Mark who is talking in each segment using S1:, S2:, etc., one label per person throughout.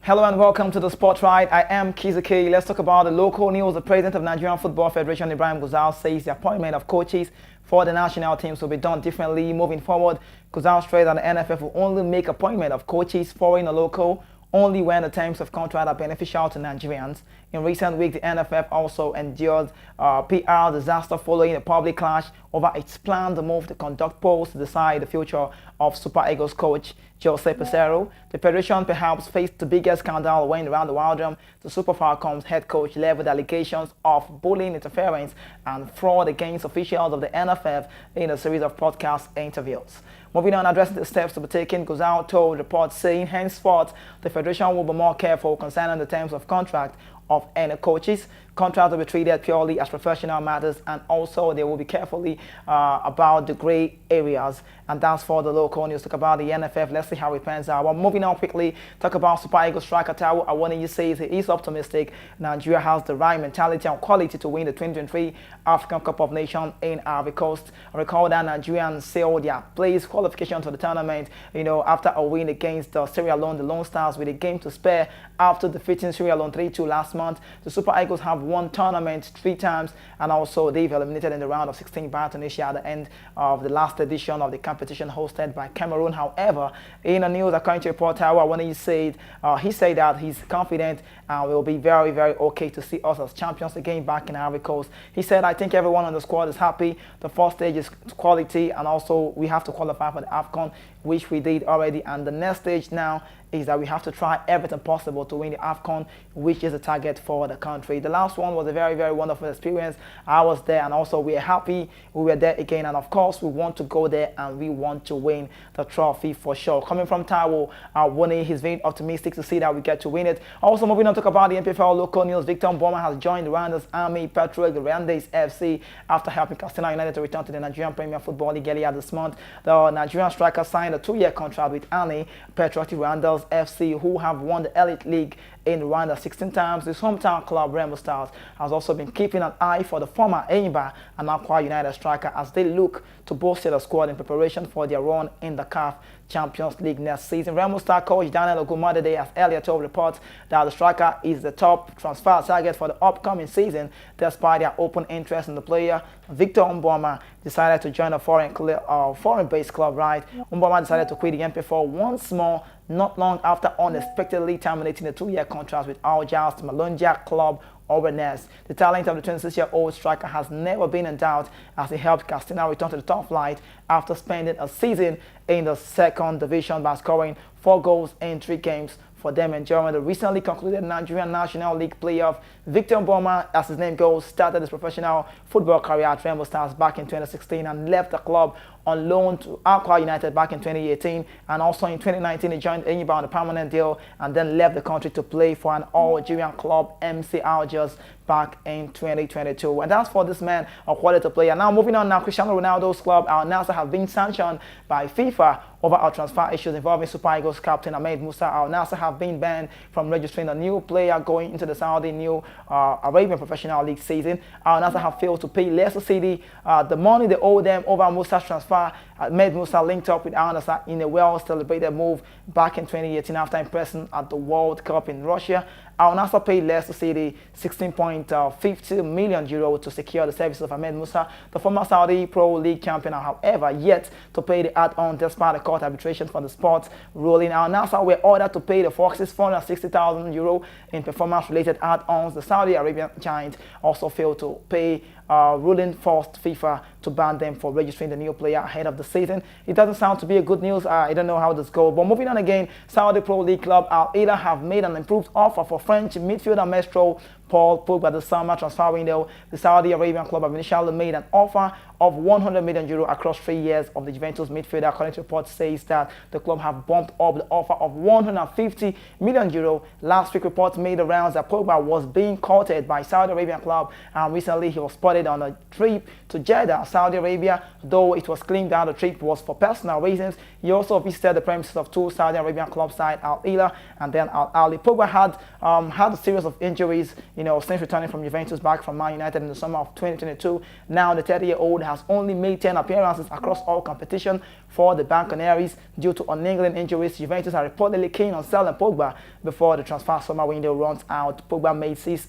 S1: Hello and welcome to the Spotlight. I am Kizuki. Let's talk about the local news. The president of Nigerian Football Federation, Ibrahim Gusau, says the appointment of coaches for the national teams will be done differently moving forward. Gusau stressed that the NFF will only make appointment of coaches foreign or local only when the terms of contract are beneficial to Nigerians. In recent weeks, the NFF also endured PR disaster following a public clash over its plan to move to conduct polls to decide the future of Super Eagles coach Jose Peseiro. The federation perhaps faced the biggest scandal when around the Wildrum, the Super Falcons head coach leveled allegations of bullying, interference, and fraud against officials of the NFF in a series of podcast interviews. Moving on, addressing the steps to be taken, Gusau told reports saying henceforth the federation will be more careful concerning the terms of contract of any coaches. Contracts will be treated purely as professional matters, and also they will be carefully about the gray areas. And that's for the local news. Talk about the NFF. Let's see how it pans out. Well, moving on quickly, talk about Super Eagles striker Taiwo Awoniyi says he is optimistic. Nigeria has the right mentality and quality to win the 2023 African Cup of Nations in Ivory Coast. Recall that Nigerians sailed their place qualification to the tournament, after a win against Sierra Leone, the Lone Stars, with a game to spare after defeating Sierra Leone 3-2 last month. The Super Eagles have won tournament 3 times, and also they've eliminated in the round of 16 by Tunisia at the end of the last edition of the competition hosted by Cameroon. However, in a news according to report, when he said that he's confident and will be very, very okay to see us as champions again back in Ivory Coast. He said, I think everyone on the squad is happy. The first stage is quality, and also we have to qualify for the AFCON, which we did already, and the next stage now is that we have to try everything possible to win the AFCON, which is a target for the country. The last one was a very, very wonderful experience. I was there, and also we are happy we were there again, and of course we want to go there and we want to win the trophy for sure. Coming from Taiwo Awoniyi, he's very optimistic to see that we get to win it. Also moving on to talk about the MPFL local news, Victor Mboma has joined Rwanda's Army Patrol Rwanda's FC after helping Katsina United to return to the Nigerian Premier Football League earlier this month. The Nigerian striker signed a 2-year contract with Army Patriotic Rwanda's FC, who have won the Elite League in Rwanda 16 times. His hometown club, Rainbow Stars, has also been keeping an eye for the former Enyimba and Akwa United striker as they look to bolster the squad in preparation for their run in the CAF Champions League next season. Rainbow Star coach Daniel Ogumadede has earlier told reports that the striker is the top transfer target for the upcoming season, despite their open interest in the player. Victor Mboma decided to join a foreign-based club, right? Mboma decided to quit the MP4 once more, not long after unexpectedly terminating a 2-year contract with Al Jazz's Malonja club Obernes. The talent of the 26-year-old striker has never been in doubt as he helped Castina return to the top flight after spending a season in the second division by scoring 4 goals in 3 games for them and during the recently concluded Nigerian National League playoff. Victor Mboma, as his name goes, started his professional football career at Rainbow Stars back in 2016 and left the club on loan to Akwa United back in 2018, and also in 2019 he joined Enyimba on a permanent deal and then left the country to play for an Algerian club, MC Algiers, back in 2022. And that's for this man, a quality player. Now moving on now, Cristiano Ronaldo's club Al Nassr have been sanctioned by FIFA over our transfer issues involving Super Eagles captain Ahmed Musa. Al Nassr have been banned from registering a new player going into the Saudi New Arabian Professional League season. Al Nassr have failed to pay Leicester City the money they owe them over Musa's transfer. Ahmed Musa linked up with Al Nassr in a well-celebrated move back in 2018 after impressing at the World Cup in Russia. Al Nassr paid Leicester City €16.50 million to secure the services of Ahmed Musa. The former Saudi Pro League champion, however, yet to pay the add-on despite the court arbitration for the sports ruling. Al Nassr were ordered to pay the Foxes €460,000 in performance-related add-ons. The Saudi Arabian giant also failed to pay ruling forced FIFA to ban them for registering the new player ahead of the season. It doesn't sound to be a good news. I don't know how this goes. But moving on again, Saudi Pro League club Al Hilal have made an improved offer for French midfielder Maestro Paul Pogba the summer transfer window. The Saudi Arabian club have initially made an offer of €100 million across 3 years of the Juventus midfielder. According to reports, says that the club have bumped up the offer of €150 million. Last week, reports made the rounds that Pogba was being courted by Saudi Arabian club, and recently he was spotted on a trip to Jeddah, Saudi Arabia. Though it was claimed that the trip was for personal reasons, he also visited the premises of 2 Saudi Arabian club side, Al Hilal and then Al Ahly. Pogba had a series of injuries, since returning from Juventus back from Man United in the summer of 2022. Now the 30-year-old has only made 10 appearances across all competition for the Bianconeri due to unningling injuries. Juventus are reportedly keen on selling Pogba before the transfer summer window runs out. Pogba made 6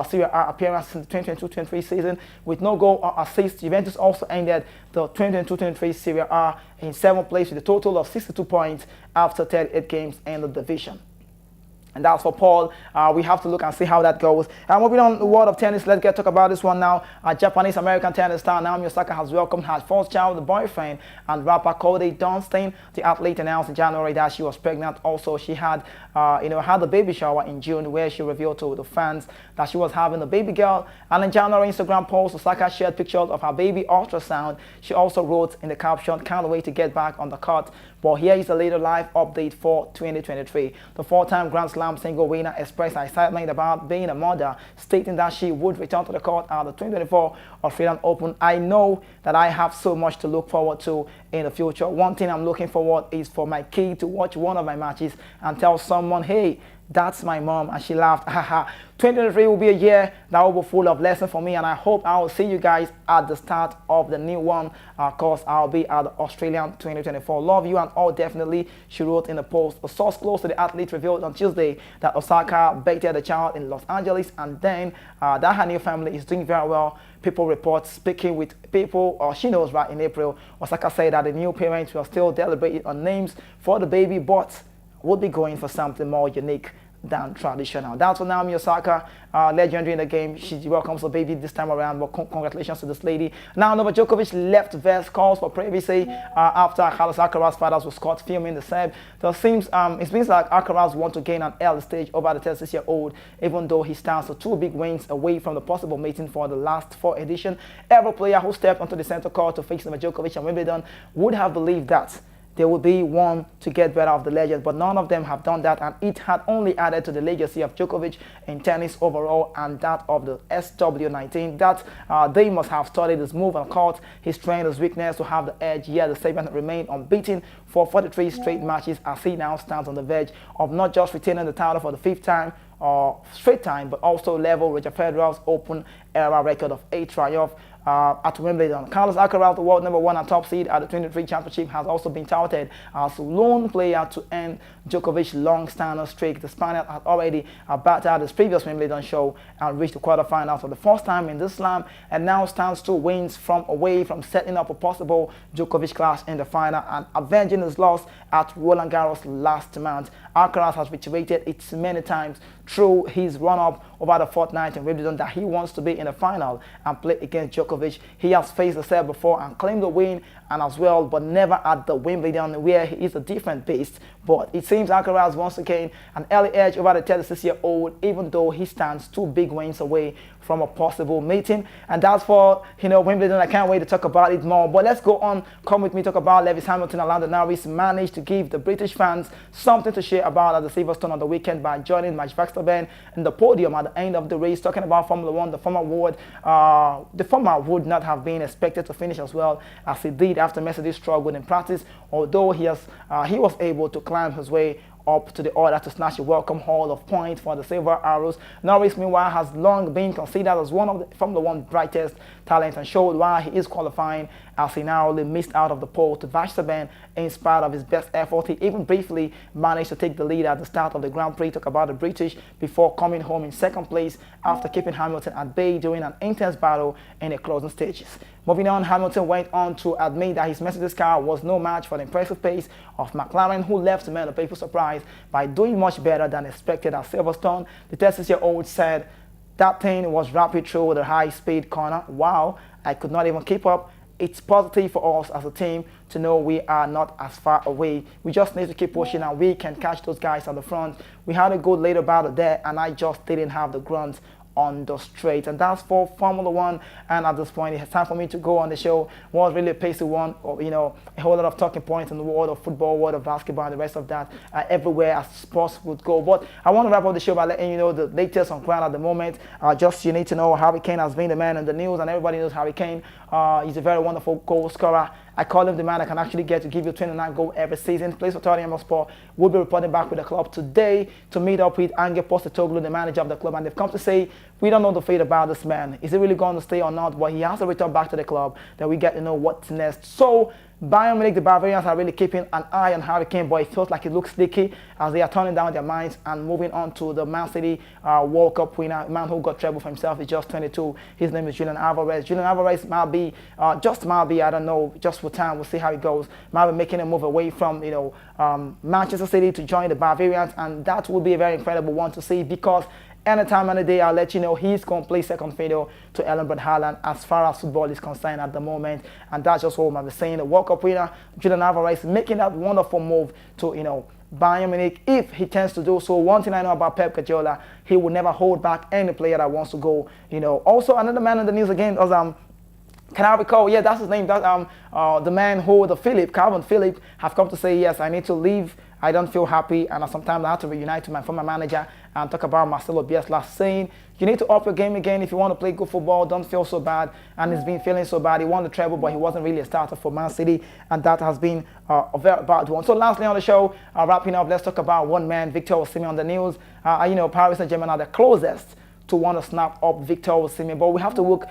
S1: Serie A appearances in the 2022-23 season with no goal or assist. Juventus also ended the 2022-23 Serie A in 7th place with a total of 62 points after 38 games in the division. And that's for Paul. We have to look and see how that goes. Moving on the world of tennis, let's talk about this one now. Japanese-American tennis star Naomi Osaka has welcomed her first child, the boyfriend and rapper Cody Dunstein. The athlete announced in January that she was pregnant. Also, she had, had a baby shower in June where she revealed to the fans that she was having a baby girl. And in January Instagram post, Osaka shared pictures of her baby ultrasound. She also wrote in the caption, "Can't wait to get back on the court." Well, here is a later live update for 2023. The 4-time Grand Slam single winner expressed her excitement about being a mother, stating that she would return to the court at the 2024 Australian Open. "I know that I have so much to look forward to in the future. One thing I'm looking forward is for my kid to watch one of my matches and tell someone, hey, that's my mom," and she laughed. Haha. 2023 will be a year that will be full of lessons for me, and I hope I will see you guys at the start of the new one. Of course, I'll be at the Australian 2024. Love you and all, definitely, she wrote in a post. A source close to the athlete revealed on Tuesday that Osaka birthed the child in Los Angeles, and then that her new family is doing very well. People report speaking with people she knows right in April. Osaka said that the new parents were still deliberating on names for the baby, but would be going for something more unique than traditional. That's for Naomi Osaka, legendary in the game. She welcomes the baby this time around, but congratulations to this lady. Now, Novak Djokovic left Vest calls for privacy after Carlos Alcaraz's father was caught filming the Serb. So it seems like Alcaraz wants to gain an early stage over the 36-year-old, even though he stands 2 big wins away from the possible meeting for the last 4 edition. Every player who stepped onto the center court to face Novak Djokovic and Wimbledon would have believed that there would be one to get better of the legends, but none of them have done that, and it had only added to the legacy of Djokovic in tennis overall and that of the SW19. That they must have studied his move on court, his strength, his weakness to have the edge. Yet the Serbian remained unbeaten for 43 straight matches as he now stands on the verge of not just retaining the title for the 5th time or straight time, but also level Roger Federer's Open era record of 8 triumphs at Wimbledon. Carlos Alcaraz, the world #1 and top seed at the 23 championship, has also been touted as the lone player to end Djokovic's long-standing streak. The Spaniard had already battered his previous Wimbledon show and reached the quarterfinals for the first time in this slam, and now stands 2 wins away from setting up a possible Djokovic clash in the final and avenging his loss at Roland Garros last month. Alcaraz has reiterated it many times through his run-up over the fortnight in Wimbledon that he wants to be in the final and play against Djokovic. He has faced the Serb before and claimed the win and as well, but never at the Wimbledon where he is a different beast. But it seems Alcaraz wants to gain an early edge over the 36-year-old, even though he stands 2 big wins away from a possible meeting. And that's for Wimbledon. I can't wait to talk about it more. But let's go on. Come with me, talk about Lewis Hamilton and Lando Norris managed to give the British fans something to share about at the Silverstone on the weekend by joining Max Verstappen in the podium at the end of the race. Talking about Formula One, the former would not have been expected to finish as well as he did after Mercedes struggled in practice, although he was able to climb his way up to the order to snatch a welcome haul of points for the Silver Arrows. Norris, meanwhile, has long been considered as one of the Formula One brightest talents and showed why he is qualifying, as he narrowly missed out of the pole to Verstappen in spite of his best effort. He even briefly managed to take the lead at the start of the Grand Prix, talk about the British, before coming home in 2nd place after keeping Hamilton at bay during an intense battle in the closing stages. Moving on, Hamilton went on to admit that his Mercedes car was no match for the impressive pace of McLaren, who left many people surprised by doing much better than expected at Silverstone. The 36-year-old said, "That thing was rapid through the high-speed corner. Wow, I could not even keep up. It's positive for us as a team to know we are not as far away. We just need to keep pushing and we can catch those guys on the front. We had a good later battle there and I just didn't have the grunt on the straight." And that's for Formula One. And at this point, it's time for me to go on the show. Was really a pacey one, a whole lot of talking points in the world of football, world of basketball, and the rest of that, everywhere as sports would go. But I want to wrap up the show by letting you know the latest on ground at the moment. Just you need to know Harry Kane has been the man in the news, and everybody knows Harry Kane. He's a very wonderful goal scorer I call him the man that can actually get to give you 29 goals every season. Plays for Tottenham Hotspur. Will be reporting back with the club today to meet up with Ange Postecoglou, the manager of the club, and they've come to say, we don't know the fate about this man. Is he really going to stay or not? But he has to return back to the club. Then we get to know what's next. So Bayern Munich, the Bavarians, are really keeping an eye on Harry Kane, but it feels like it looks sticky as they are turning down their minds and moving on to the Man City World Cup winner, a man who got treble for himself. He's just 22. His name is Julian Alvarez. Julian Alvarez might be, I don't know, just for time. We'll see how it goes. Might be making a move away from, Manchester City to join the Bavarians, and that would be a very incredible one to see, because anytime any day, I'll let you know he's going to play second fiddle to Erling Braut Haaland as far as football is concerned at the moment. And that's just what I'm saying. The World Cup winner, Julian Alvarez, making that wonderful move to, Bayern Munich, if he tends to do so. One thing I know about Pep Guardiola, he will never hold back any player that wants to go. Also another man in the news again was can I recall? Yeah, that's his name. That's the man who Calvin Phillips, have come to say, yes, I need to leave. I don't feel happy, and sometimes I have to reunite to my former manager and talk about Marcelo Bielsa saying, you need to up your game again if you want to play good football. Don't feel so bad. And he's been feeling so bad. He won the treble, but he wasn't really a starter for Man City, and that has been a very bad one. So lastly on the show, wrapping up, let's talk about one man, Victor Osimhen, on the news. Paris Saint-Germain are the closest to want to snap up Victor Osimhen, but we have to look,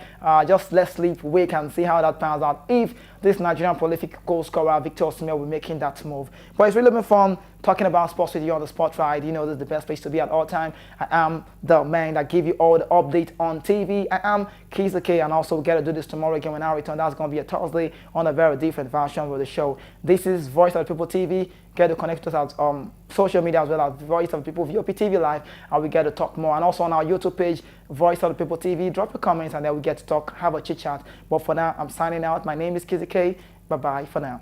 S1: just let's sleep, wait and see how that pans out. If this Nigerian prolific goal scorer Victor Osimhen will be making that move. But it's really been fun talking about sports with you on the Sport Ride. This is the best place to be at all time. I am the man that give you all the update on TV. I am Kiza K, and also we get to do this tomorrow again when I return. That's going to be a Thursday on a very different version of the show. This is Voice of the People TV. Get to connect with us on social media as well as Voice of the People VOPTV Live, and we get to talk more. And also on our YouTube page, Voice of the People TV. Drop your comments and then we get to talk, have a chit chat. But for now, I'm signing out. My name is Kiza K. Bye-bye for now.